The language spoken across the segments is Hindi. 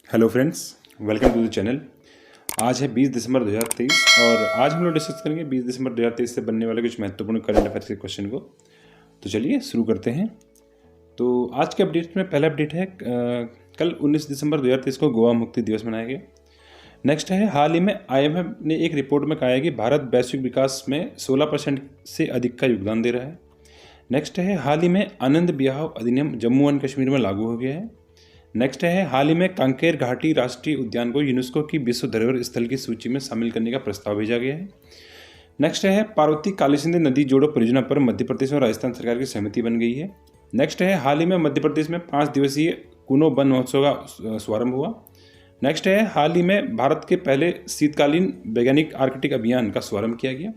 Hello friends, welcome to the channel. आज है 20 दिसंबर 2023 और आज हम लोग डिस्कस करेंगे 20 दिसंबर 2023 से बनने वाले कुछ महत्वपूर्ण करंट अफेयर्स के क्वेश्चन को। तो चलिए शुरू करते हैं। तो आज के अपडेट में पहला अपडेट है कल 19 दिसंबर 2023 को गोवा मुक्ति दिवस मनाया गया। नेक्स्ट है, हाल ही में IMF ने एक रिपोर्ट में कहा है कि भारत वैश्विक विकास में 16% से अधिक का योगदान दे रहा है। नेक्स्ट है, हाल ही में आनंद विहार अधिनियम जम्मू एंड कश्मीर में लागू हो गया है। नेक्स्ट है, हाल ही में कांकेर घाटी राष्ट्रीय उद्यान को यूनेस्को की विश्व धरोहर स्थल की सूची में शामिल करने का प्रस्ताव भेजा गया है। नेक्स्ट है, पार्वती कालीसिंधु नदी जोड़ो परियोजना पर मध्य प्रदेश और राजस्थान सरकार की सहमति बन गई है। नेक्स्ट है, हाल ही में मध्य प्रदेश में 5 दिवसीय कुनो वन महोत्सव का शुभारंभ हुआ। नेक्स्ट है, हाल ही में भारत के पहले शीतकालीन वैज्ञानिक आर्कटिक अभियान का शुभारंभ किया गया।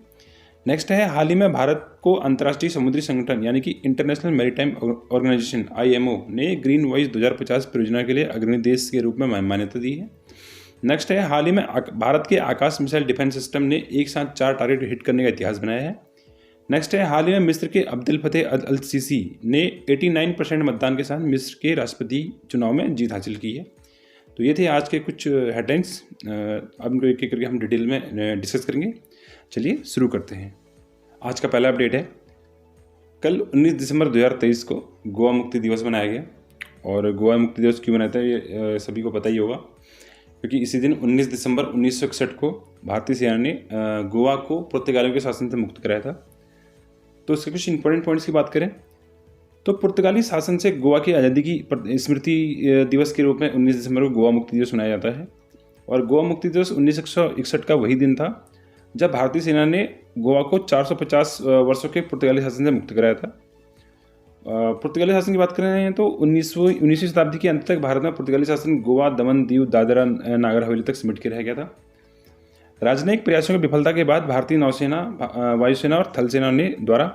नेक्स्ट है, हाल ही में भारत को अंतर्राष्ट्रीय समुद्री संगठन यानी कि इंटरनेशनल मैरीटाइम ऑर्गेनाइजेशन IMO ने ग्रीन वॉइस 2050 परियोजना के लिए अग्रणी देश के रूप में मान्यता दी है। नेक्स्ट है, हाल ही में भारत के आकाश मिसाइल डिफेंस सिस्टम ने एक साथ 4 टारगेट हिट करने का इतिहास बनाया है। नेक्स्ट है, हाल ही में मिस्र के अब्देल फतेह अल सीसी ने 89% मतदान के साथ मिस्र के राष्ट्रपति चुनाव में जीत हासिल की है। तो ये थे आज के कुछ हेडलाइंस। अब इनको एक एक करके हम डिटेल में डिस्कस करेंगे। चलिए शुरू करते हैं। आज का पहला अपडेट है, कल 19 दिसंबर 2023 को गोवा मुक्ति दिवस मनाया गया। और गोवा मुक्ति दिवस क्यों मनाते हैं ये सभी को पता ही होगा, क्योंकि इसी दिन 19 दिसंबर 1961 को भारतीय सेना ने गोवा को पुर्तगालियों के शासन से मुक्त कराया था। तो इसके कुछ इंपॉर्टेंट पॉइंट्स की बात करें तो पुर्तगाली शासन से गोवा की आज़ादी की स्मृति दिवस के रूप में 19 दिसंबर को गोवा मुक्ति दिवस मनाया जाता है। और गोवा मुक्ति दिवस 1961 का वही दिन था जब भारतीय सेना ने गोवा को 450 वर्षों के पुर्तगाली शासन से मुक्त कराया था। पुर्तगाली शासन की बात कर रहे हैं तो 19वीं शताब्दी के अंत तक भारत में पुर्तगाली शासन गोवा, दमन, दीव, दादरा नागर हवेली तक सिमट के रह गया था। राजनयिक प्रयासों की विफलता के बाद भारतीय नौसेना, वायुसेना और थल सेना ने द्वारा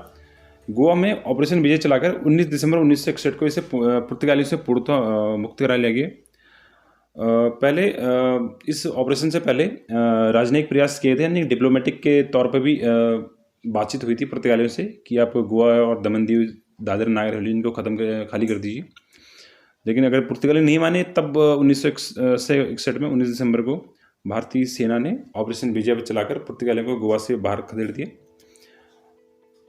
गोवा में ऑपरेशन विजय चलाकर 19 दिसंबर 1961 को इसे पुर्तगालियों से पूर्णतः मुक्त करा लिया गया। पहले इस ऑपरेशन से पहले राजनयिक प्रयास किए थे, यानी डिप्लोमेटिक के तौर पर भी बातचीत हुई थी पुर्तगालियों से कि आप गोवा और दमन दीव, दादरा नागर हवेली इनको खाली कर दीजिए। लेकिन अगर पुर्तगाली नहीं माने तब 1961 में 19 दिसंबर को भारतीय सेना ने ऑपरेशन विजय चलाकर पुर्तगालियों को गोवा से बाहर खदेड़ दिया।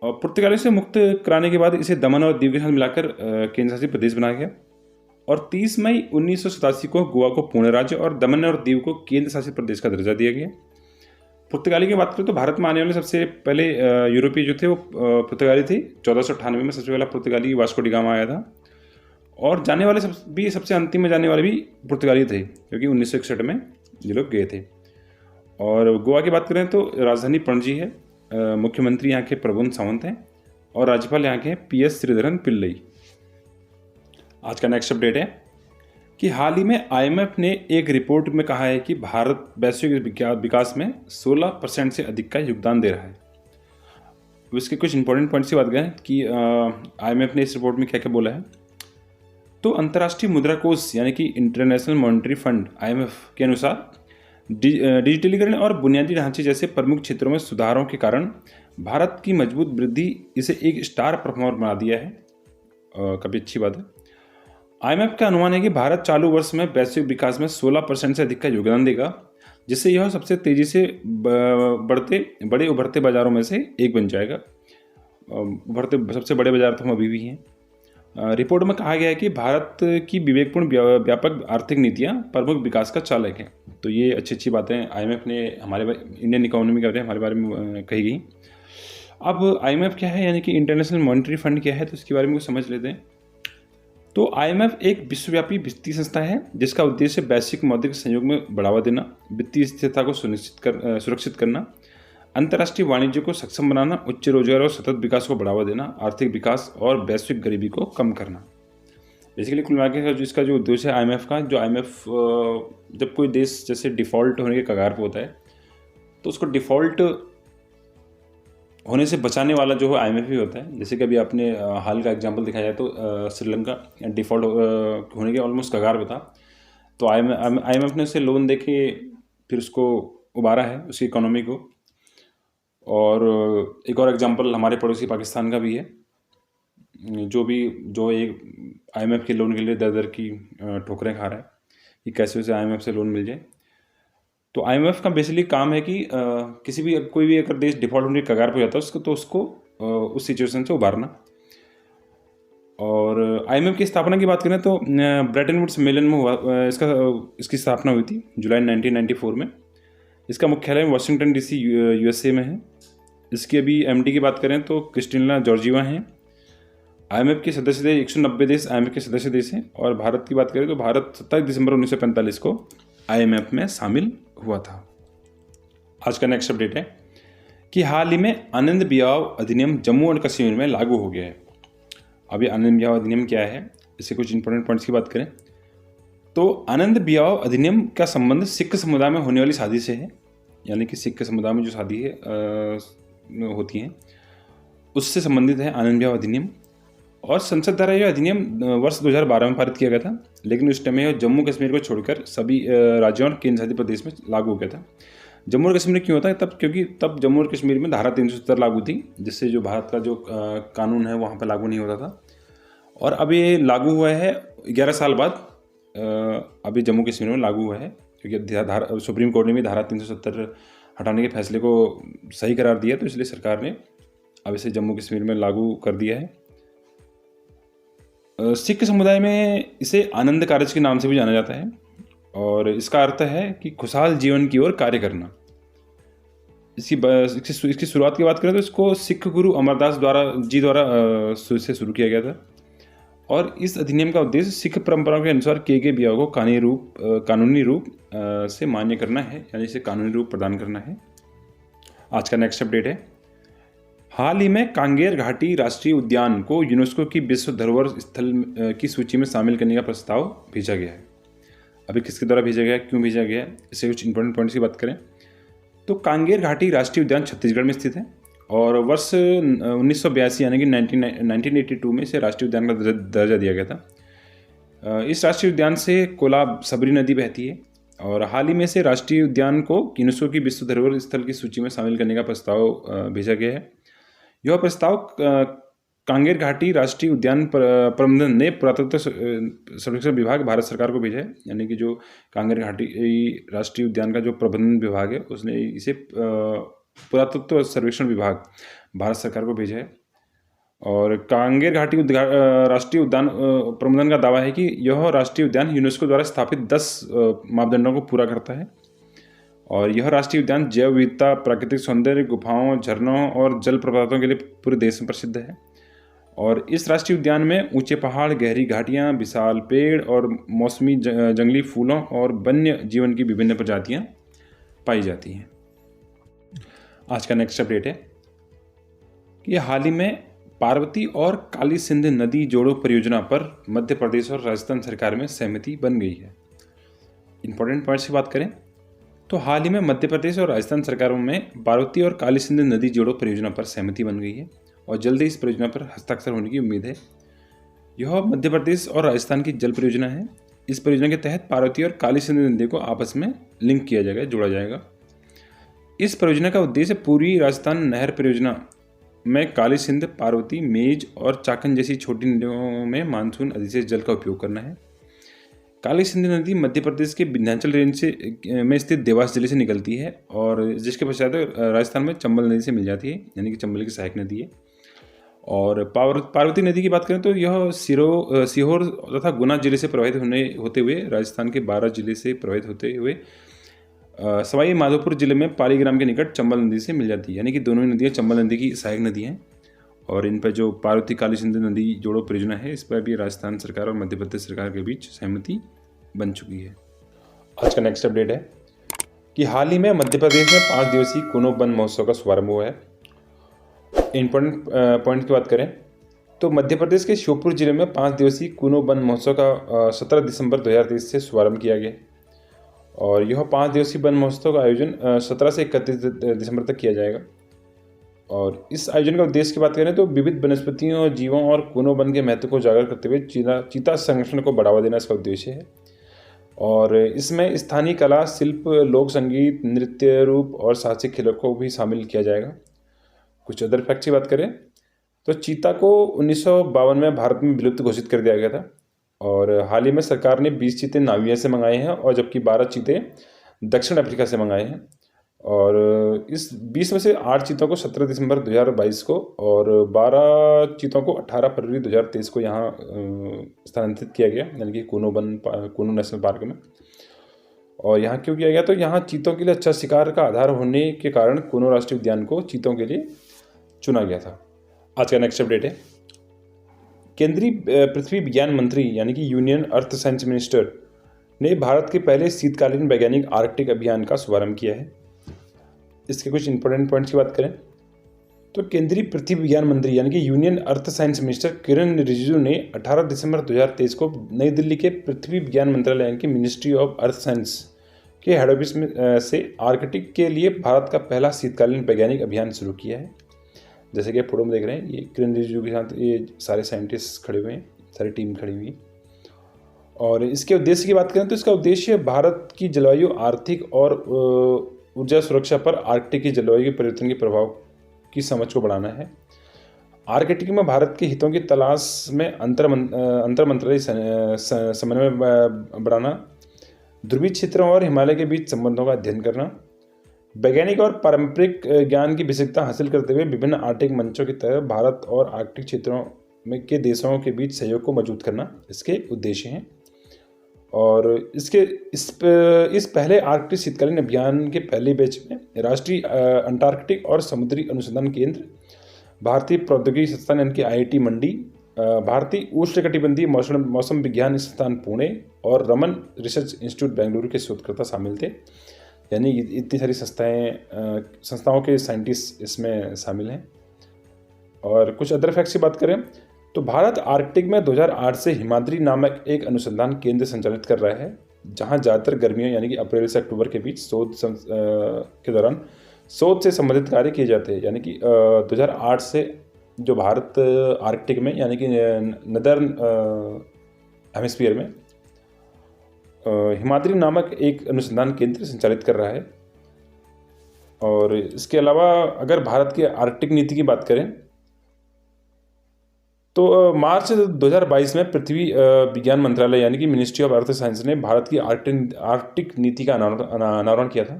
और पुर्तगालियों से मुक्त कराने के बाद इसे दमन और दीव के साथ मिलाकर केंद्र शासित प्रदेश बनाया गया। और 30 मई 1987 को गोवा को पूर्ण राज्य और दमन और दीव को केंद्र शासित प्रदेश का दर्जा दिया गया। पुर्तगाली की बात करें तो भारत में आने वाले सबसे पहले यूरोपीय जो थे वो पुर्तगाली थे। 1498 में सबसे पहला पुर्तगाली वास्को डी गामा आया था। और जाने वाले सबसे अंतिम में जाने वाले भी पुर्तगाली थे, क्योंकि 1961 में ये लोग गए थे। और गोवा की बात करें तो राजधानी पणजी है, मुख्यमंत्री यहाँ के प्रबोध सावंत हैं और राज्यपाल यहाँ के PS श्रीधरन पिल्लई। आज का नेक्स्ट अपडेट है कि हाल ही में IMF ने एक रिपोर्ट में कहा है कि भारत वैश्विक विकास में 16% से अधिक का योगदान दे रहा है। इसके कुछ इंपॉर्टेंट पॉइंट्स की बात करें कि IMF ने इस रिपोर्ट में क्या क्या बोला है। तो अंतर्राष्ट्रीय मुद्रा कोष यानी कि इंटरनेशनल मॉनेटरी फंड IMF के अनुसार डिजिटलीकरण और बुनियादी ढांचे जैसे प्रमुख क्षेत्रों में सुधारों के कारण भारत की मजबूत वृद्धि इसे एक स्टार परफॉर्मर बना दिया है। काफ़ी अच्छी बात है। IMF का अनुमान है कि भारत चालू वर्ष में वैश्विक विकास में 16% से अधिक का योगदान देगा, जिससे यह सबसे तेजी से बड़े उभरते बाजारों में से एक बन जाएगा। उभरते सबसे बड़े बाजार तो हम अभी भी हैं। रिपोर्ट में कहा गया है कि भारत की विवेकपूर्ण व्यापक आर्थिक नीतियां प्रमुख विकास का चालक हैं। तो ये अच्छी बातें IMF ने हमारे इंडियन इकोनॉमी के बारे में हमारे बारे में कही गई। अब IMF क्या है, यानी कि इंटरनेशनल मॉनेटरी फंड क्या है, तो इसके बारे में कुछ समझ लेते हैं। तो IMF एक विश्वव्यापी वित्तीय संस्था है जिसका उद्देश्य वैश्विक मौद्रिक सहयोग में बढ़ावा देना, वित्तीय स्थिरता को सुरक्षित करना, अंतर्राष्ट्रीय वाणिज्य को सक्षम बनाना, उच्च रोजगार और सतत विकास को बढ़ावा देना, आर्थिक विकास और वैश्विक गरीबी को कम करना। बेसिकली कुल मिलाकर जो इसका जो उद्देश्य है IMF का, जो IMF जब कोई देश जैसे डिफ़ॉल्ट होने के कगार पर होता है तो उसको डिफ़ॉल्ट होने से बचाने वाला जो है IMF ही होता है। जैसे कि अभी आपने हाल का एग्जांपल दिखाया जाए तो श्रीलंका डिफ़ॉल्ट होने के ऑलमोस्ट कगार पे था, तो IMF ने उसे लोन दे के फिर उसको उबारा है, उसकी इकोनॉमी को। और एक और एग्जांपल हमारे पड़ोसी पाकिस्तान का भी है, जो एक IMF के लोन के लिए दर दर की ठोकरें खा रहा है। कि कैसे उसे IMF से लोन मिल जाए। तो IMF का बेसिकली काम है कि किसी भी कोई भी अगर देश डिफॉल्ट होने की कगार पर जाता है उसको उस सिचुएशन से उबारना। और IMF की स्थापना की बात करें तो ब्रेटन वुड्स सम्मेलन में हुआ इसकी स्थापना हुई थी जुलाई 1994 में। इसका मुख्यालय वाशिंगटन DC USA में है। इसकी अभी MD की बात करें तो क्रिस्टिना जॉर्जिवा हैं। IMF के सदस्य देश 190 देश IMF के सदस्य देश हैं। और भारत की बात करें तो भारत 27 दिसंबर 1945 को IMF में शामिल हुआ था। आज का नेक्स्ट अपडेट है कि हाल ही में आनंद बिहाव अधिनियम जम्मू और कश्मीर में लागू हो गया है। अभी आनंद बिहाव अधिनियम क्या है, इससे कुछ इंपॉर्टेंट पॉइंट्स की बात करें तो आनंद बिहाव अधिनियम का संबंध सिख समुदाय में होने वाली शादी से है। यानी कि सिख समुदाय में जो शादी होती हैं उससे संबंधित है आनंद बिहाव अधिनियम। और संसद द्वारा यह अधिनियम वर्ष 2012 में पारित किया गया था, लेकिन उस टाइम यह जम्मू कश्मीर को छोड़कर सभी राज्यों और केंद्र शासित प्रदेश में लागू हो गया था। जम्मू और कश्मीर में क्यों होता है तब, क्योंकि तब जम्मू और कश्मीर में धारा 370 लागू थी, जिससे जो भारत का जो कानून है वहाँ पर लागू नहीं होता था। और अब ये लागू हुआ है 11 साल बाद, अभी जम्मू कश्मीर में लागू हुआ है, क्योंकि सुप्रीम कोर्ट ने भी धारा 370 हटाने के फैसले को सही करार दिया, तो इसलिए सरकार ने अब इसे जम्मू कश्मीर में लागू कर दिया है। सिख समुदाय में इसे आनंद कारज के नाम से भी जाना जाता है और इसका अर्थ है कि खुशहाल जीवन की ओर कार्य करना। इसकी शुरुआत की बात करें तो इसको सिख गुरु अमरदास द्वारा से शुरू किया गया था। और इस अधिनियम का उद्देश्य सिख परंपरा के अनुसार किए गए विवाह को कानूनी रूप से मान्य करना है, यानी इसे कानूनी रूप प्रदान करना है। आज का नेक्स्ट अपडेट है, हाल ही में कांगेर घाटी राष्ट्रीय उद्यान को यूनेस्को की विश्व धरोहर स्थल की सूची में शामिल करने का प्रस्ताव भेजा गया है। अभी किसके द्वारा भेजा गया है, क्यों भेजा गया है, इससे कुछ इंपॉर्टेंट पॉइंट्स की बात करें तो कांगेर घाटी राष्ट्रीय उद्यान छत्तीसगढ़ में स्थित है और वर्ष 1982 यानी कि 1982 में इसे राष्ट्रीय उद्यान का दर्जा दिया गया था। इस राष्ट्रीय उद्यान से कोलाब सबरी नदी बहती है और हाल ही में से राष्ट्रीय उद्यान को यूनेस्को की विश्व धरोहर स्थल की सूची में शामिल करने का प्रस्ताव भेजा गया है। यह प्रस्ताव कांगेर घाटी राष्ट्रीय उद्यान प्रबंधन ने पुरातत्व सर्वेक्षण विभाग भारत सरकार को भेजा है। यानी कि जो कांगेर घाटी राष्ट्रीय उद्यान का जो प्रबंधन विभाग है उसने इसे पुरातत्व सर्वेक्षण विभाग भारत सरकार को भेजा है। और कांगेर घाटी राष्ट्रीय उद्यान प्रबंधन का दावा है कि यह राष्ट्रीय उद्यान यूनेस्को द्वारा स्थापित 10 मापदंडों को पूरा करता है और यह राष्ट्रीय उद्यान जैव विविधता, प्राकृतिक सौंदर्य, गुफाओं, झरनों और जल प्रपातों के लिए पूरे देश में प्रसिद्ध है। और इस राष्ट्रीय उद्यान में ऊंचे पहाड़, गहरी घाटियां, विशाल पेड़ और मौसमी जंगली फूलों और वन्य जीवन की विभिन्न प्रजातियां पाई जाती हैं। आज का नेक्स्ट अपडेट है कि हाल ही में पार्वती और काली सिंध नदी जोड़ो परियोजना पर मध्य प्रदेश और राजस्थान सरकार में सहमति बन गई है। इंपॉर्टेंट पॉइंट्स की बात करें तो हाल ही में मध्य प्रदेश और राजस्थान सरकारों में पार्वती और काली सिंध नदी जोड़ो परियोजना पर सहमति बन गई है और जल्द ही इस परियोजना पर हस्ताक्षर होने की उम्मीद है। यह मध्य प्रदेश और राजस्थान की जल परियोजना है। इस परियोजना के तहत पार्वती और काली सिंध नदी को आपस में लिंक किया जाएगा, जोड़ा जाएगा। इस परियोजना का उद्देश्य पूर्वी राजस्थान नहर परियोजना में काली सिंध, पार्वती, मेज और चाकन जैसी छोटी नदियों में मानसून अधिशेष जल का उपयोग करना है। काली सिंध नदी मध्य प्रदेश के विंध्याचल रेंज में स्थित देवास जिले से निकलती है और जिसके पश्चात राजस्थान में चंबल नदी से मिल जाती है, यानी कि चंबल की सहायक नदी है। और पार्वती नदी की बात करें तो यह सीहोर तथा गुना जिले से प्रवाहित होते हुए राजस्थान के 12 जिले से प्रवाहित होते हुए सवाई माधोपुर जिले में पाली ग्राम के निकट चंबल नदी से मिल जाती है। यानी कि दोनों ही नदियाँ चंबल नदी की सहायक नदी हैं और इन पर जो पार्वती काली सिंध नदी जोड़ो परियोजना है इस पर भी राजस्थान सरकार और मध्य प्रदेश सरकार के बीच सहमति बन चुकी है। आज का नेक्स्ट अपडेट है कि हाल ही में मध्य प्रदेश में 5 दिवसीय कूनो वन महोत्सव का शुभारंभ हुआ है। इंपॉर्टेंट पॉइंट की बात करें तो मध्य प्रदेश के श्योपुर जिले में 5 दिवसीय कूनो वन महोत्सव का 17 दिसंबर 2023 से शुभारंभ किया गया और यह 5 दिवसीय वन महोत्सव का आयोजन 17 से 31 दिसंबर तक किया जाएगा। और इस आयोजन का उद्देश्य की बात करें तो विविध वनस्पतियों, जीवों और कूनो वन के महत्व को उजागर करते हुए चीता संरक्षण को बढ़ावा देना इसका उद्देश्य है। और इसमें स्थानीय कला, शिल्प, लोक संगीत, नृत्य रूप और साहसिक खेलों को भी शामिल किया जाएगा। कुछ अदर फैक्ट्स की बात करें तो चीता को 1952 में भारत में विलुप्त घोषित कर दिया गया था और हाल ही में सरकार ने 20 चीते नामीबिया से मंगाए हैं और जबकि 12 चीते दक्षिण अफ्रीका से मंगाए हैं। और इस 20 में से 8 चीतों को 17 दिसंबर 2022 को और 12 चीतों को 18 फरवरी 2023 को यहाँ स्थानांतरित किया गया, यानी कि कूनो नेशनल पार्क में। और यहाँ क्यों किया गया, तो यहाँ चीतों के लिए अच्छा शिकार का आधार होने के कारण कूनो राष्ट्रीय उद्यान को चीतों के लिए चुना गया था। आज का नेक्स्ट अपडेट है, केंद्रीय पृथ्वी विज्ञान मंत्री यानी कि यूनियन अर्थ साइंस मिनिस्टर ने भारत के पहले शीतकालीन वैज्ञानिक आर्कटिक अभियान का शुभारंभ किया है। इसके कुछ इंपॉर्टेंट पॉइंट्स की बात करें तो केंद्रीय पृथ्वी विज्ञान मंत्री यानी कि यूनियन अर्थ साइंस मिनिस्टर किरण रिजिजू ने 18 दिसंबर 2023 को नई दिल्ली के पृथ्वी विज्ञान मंत्रालय यानी कि मिनिस्ट्री ऑफ अर्थ साइंस के हेड ऑफिस में से आर्कटिक के लिए भारत का पहला शीतकालीन वैज्ञानिक अभियान शुरू किया है। जैसे कि फोटो में देख रहे हैं, ये किरण रिजिजू के साथ ये सारे साइंटिस्ट खड़े हुए हैं, सारी टीम खड़ी हुई है। और इसके उद्देश्य की बात करें तो इसका उद्देश्य भारत की जलवायु, आर्थिक और ऊर्जा सुरक्षा पर आर्कटिक की जलवायु के परिवर्तन के प्रभाव की समझ को बढ़ाना है। आर्कटिक में भारत के हितों की तलाश में अंतर मंत्रालय समन्वय बढ़ाना, ध्रुवीय क्षेत्रों और हिमालय के बीच संबंधों का अध्ययन करना, वैज्ञानिक और पारंपरिक ज्ञान की विशेषता हासिल करते हुए विभिन्न आर्कटिक मंचों की तरह भारत और आर्कटिक क्षेत्रों में के देशों के बीच सहयोग को मजबूत करना इसके उद्देश्य हैं। और इस पहले आर्कटिक शीतकालीन अभियान के पहले बैच में राष्ट्रीय अंटार्कटिक और समुद्री अनुसंधान केंद्र, भारतीय प्रौद्योगिकी संस्थान यानी कि IIT मंडी, भारतीय उष्णकटिबंधीय मौसम विज्ञान संस्थान पुणे और रमन रिसर्च इंस्टीट्यूट बेंगलुरु के शोधकर्ता शामिल थे। यानी इतनी सारी संस्थाओं के साइंटिस्ट इसमें शामिल हैं। और कुछ अदर फैक्ट्स की बात करें तो भारत आर्कटिक में 2008 से हिमाद्री नामक एक अनुसंधान केंद्र संचालित कर रहा है, जहां ज़्यादातर गर्मियों यानी कि अप्रैल से अक्टूबर के बीच के दौरान शोध से संबंधित कार्य किए जाते हैं। यानी कि 2008 से जो भारत आर्कटिक में यानी कि नदर्न हेमिस्फीयर में हिमाद्री नामक एक अनुसंधान केंद्र संचालित कर रहा है। और इसके अलावा अगर भारत की आर्कटिक नीति की बात करें तो मार्च 2022 में पृथ्वी विज्ञान मंत्रालय यानी कि मिनिस्ट्री ऑफ अर्थ साइंस ने भारत की आर्कटिक नीति का अनावरण किया था,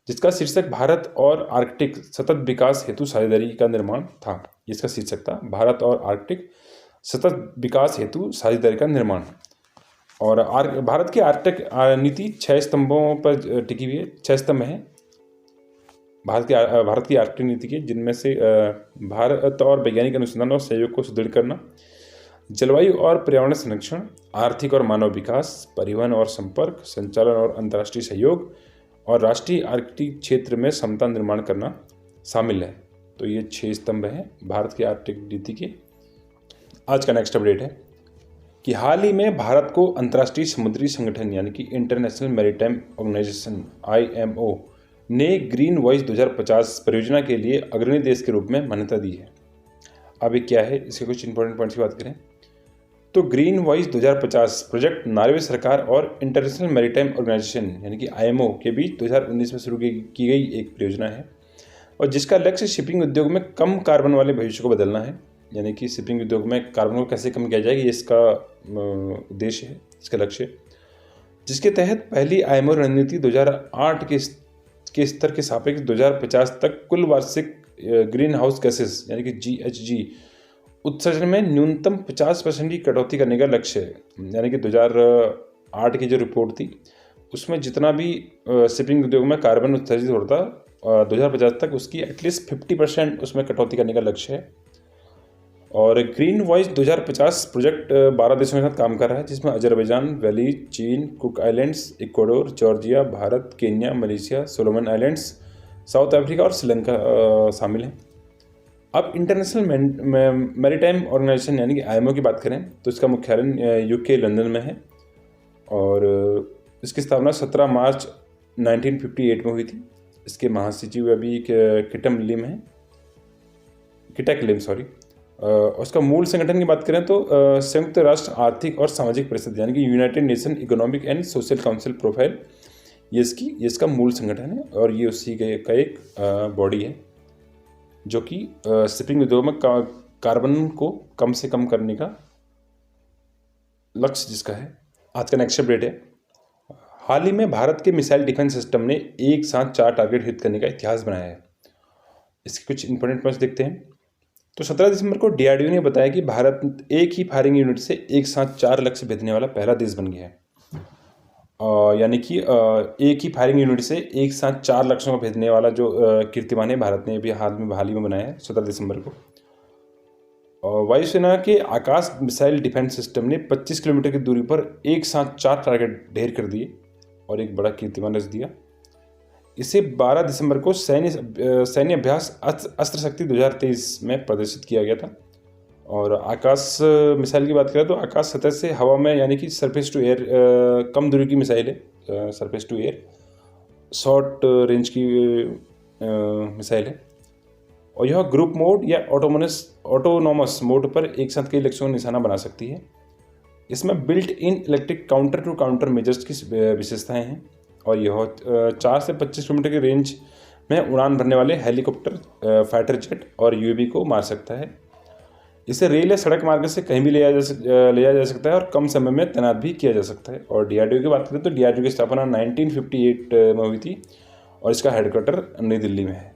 जिसका शीर्षक भारत और आर्कटिक सतत विकास हेतु साझेदारी का निर्माण था। इसका शीर्षक था भारत और आर्कटिक सतत विकास हेतु साझेदारी का निर्माण। और भारत की आर्कटिक नीति 6 स्तंभों पर टिकी हुई है, 6 स्तंभ हैं भारत की आर्कटिक नीति के, जिनमें से भारत और वैज्ञानिक अनुसंधान और सहयोग को सुदृढ़ करना, जलवायु और पर्यावरण संरक्षण, आर्थिक और मानव विकास, परिवहन और संपर्क, संचालन और अंतर्राष्ट्रीय सहयोग और राष्ट्रीय आर्कटिक क्षेत्र में समता निर्माण करना शामिल है। तो ये 6 स्तंभ हैं भारत की आर्कटिक नीति के। आज का नेक्स्ट अपडेट है कि हाल ही में भारत को अंतर्राष्ट्रीय समुद्री संगठन यानी कि इंटरनेशनल मैरीटाइम ऑर्गेनाइजेशन IMO ने ग्रीन वॉइस 2050 परियोजना के लिए अग्रणी देश के रूप में मान्यता दी है। अब ये क्या है, इसके कुछ इंपॉर्टेंट पॉइंट्स की बात करें तो ग्रीन वॉइस 2050 प्रोजेक्ट नॉर्वे सरकार और इंटरनेशनल मैरीटाइम ऑर्गेनाइजेशन यानी कि IMO के बीच 2019 में शुरू की गई एक परियोजना है, और जिसका लक्ष्य शिपिंग उद्योग में कम कार्बन वाले भविष्य को बदलना है। यानी कि शिपिंग उद्योग में कार्बन को कैसे कम किया जाएगा, ये इसका उद्देश्य है, इसका लक्ष्य, जिसके तहत पहली IMO रणनीति 2008 के स्तर के सापेक्ष 2050 तक कुल वार्षिक ग्रीन हाउस गैसेस यानी कि GHG उत्सर्जन में न्यूनतम 50% की कटौती करने का लक्ष्य है। यानी कि 2008 की जो रिपोर्ट थी उसमें जितना भी शिपिंग उद्योग में कार्बन उत्सर्जित होता 2050 तक उसकी एटलीस्ट 50% उसमें कटौती करने का लक्ष्य है। और ग्रीन वॉइस 2050 प्रोजेक्ट 12 देशों के साथ काम कर रहा है, जिसमें अजरबैजान वैली, चीन, cook islands, Ecuador, Georgia, Bharat, Kenya, Malaysia, Solomon islands, south Africa और श्रीलंका शामिल हैं। अब इंटरनेशनल मैरीटाइम ऑर्गेनाइजेशन यानी कि IMO की बात करें तो इसका मुख्यालय UK लंदन में है, और इसकी स्थापना 17 मार्च 1958 में हुई थी। इसके महासचिव अभी किटक लिम उसका मूल संगठन की बात करें तो संयुक्त राष्ट्र आर्थिक और सामाजिक परिषद यानी कि United nation economic and social council profile, ये इसका मूल संगठन है। और ये उसी का एक बॉडी है जो कि शिपिंग उद्योग में कार्बन को कम से कम करने का लक्ष्य जिसका है। आज का नेक्स्ट अपडेट है, हाल ही में भारत के मिसाइल डिफेंस सिस्टम ने एक साथ 4 टारगेट हिट करने का इतिहास बनाया है। इसके कुछ इंपॉर्टेंट पॉइंट्स देखते हैं। तो 17 दिसंबर को DRDO ने बताया कि भारत एक ही फायरिंग यूनिट से एक साथ 4 लक्ष्य भेजने वाला पहला देश बन गया है। यानी कि एक ही फायरिंग यूनिट से एक साथ 4 लक्ष्यों को भेजने वाला जो कीर्तिमान है भारत ने अभी हाल ही में बनाया है 17 दिसंबर को। वायुसेना के आकाश मिसाइल डिफेंस सिस्टम ने 25 किलोमीटर की दूरी पर एक साथ 4 टारगेट ढेर कर दिए और एक बड़ा कीर्तिमान रच दिया। इसे 12 दिसंबर को सैन्य अभ्यास अस्त्र शक्ति 2023 में प्रदर्शित किया गया था। और आकाश मिसाइल की बात करें तो आकाश सतह से हवा में यानी कि सरफेस टू एयर कम दूरी की मिसाइल है, surface to air short range की मिसाइल है। और यह ग्रुप मोड या ऑटोनोमस मोड पर एक साथ कई लक्ष्यों को निशाना बना सकती है। इसमें built in electric counter to counter measures की विशेषताएं हैं और यह 4 से 25 किलोमीटर की रेंज में उड़ान भरने वाले हेलीकॉप्टर, फाइटर जेट और UAV को मार सकता है। इसे रेल या सड़क मार्ग से कहीं भी ले जाया जा सकता है और कम समय में तैनात भी किया जा सकता है। और DRDO की बात करें तो DRDO की स्थापना 1958 में हुई थी और इसका हेडक्वार्टर नई दिल्ली में है।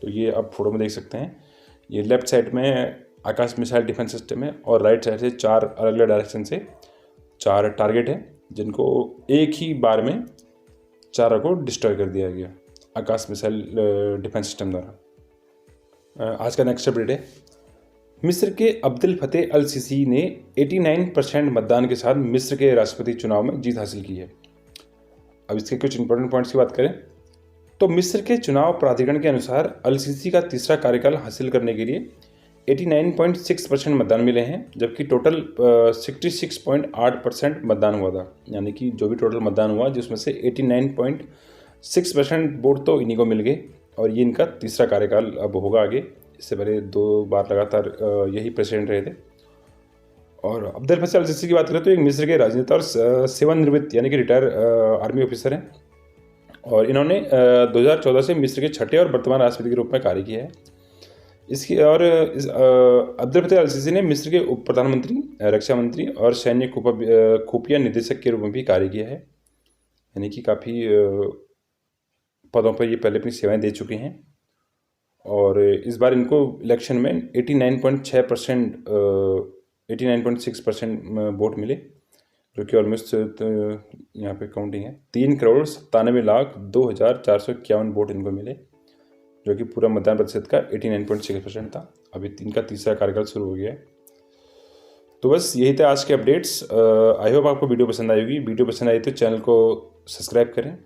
तो ये आप फोटो में देख सकते हैं, ये लेफ्ट साइड में आकाश मिसाइल डिफेंस सिस्टम है और राइट साइड से 4 अलग अलग डायरेक्शन से 4 टारगेट हैं जिनको एक ही बार में 4 को डिस्ट्रॉय कर दिया गया आकाश मिसाइल डिफेंस सिस्टम द्वारा। आज का नेक्स्ट अपडेट है, मिस्र के अब्दुल फतेह अल सीसी ने 89% मतदान के साथ मिस्र के राष्ट्रपति चुनाव में जीत हासिल की है। अब इसके कुछ इंपॉर्टेंट पॉइंट्स की बात करें तो मिस्र के चुनाव प्राधिकरण के अनुसार अल सीसी का तीसरा कार्यकाल हासिल करने के लिए 89.6% मतदान मिले हैं, जबकि टोटल 66.8% मतदान हुआ था। यानी कि जो भी टोटल मतदान हुआ जिसमें से 89.6% वोट तो इन्हीं को मिल गए और ये इनका तीसरा कार्यकाल अब होगा आगे। इससे पहले 2 बार लगातार यही प्रेसिडेंट रहे थे। और अब्दुल फतेह अल सीसी की बात करें तो एक मिस्र के राजनेता और सेवानिवृत्त यानी कि रिटायर आर्मी ऑफिसर हैं और इन्होंने 2014 से मिस्र के छठे और वर्तमान राष्ट्रपति के रूप में कार्य किया है। इसकी और अब्दुल फतेह अल सीसी ने मिस्र के उप प्रधानमंत्री, रक्षा मंत्री और सैन्य खुफिया निदेशक के रूप में भी कार्य किया है। यानी कि काफ़ी पदों पर ये पहले अपनी सेवाएं दे चुके हैं और इस बार इनको इलेक्शन में 89.6% वोट मिले, जो कि ऑलमोस्ट यहाँ पे काउंटिंग है 3,97,02,451 वोट इनको मिले, जो कि पूरा मतदान प्रतिशत का 89.6% था। अभी इनका तीसरा कार्यकाल शुरू हो गया है। तो बस यही थे आज के अपडेट्स। आई होप आपको वीडियो पसंद आएगी। वीडियो पसंद आई तो चैनल को सब्सक्राइब करें,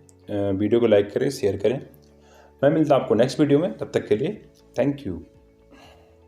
वीडियो को लाइक करें, शेयर करें। मैं मिलता हूँ आपको नेक्स्ट वीडियो में, तब तक के लिए थैंक यू।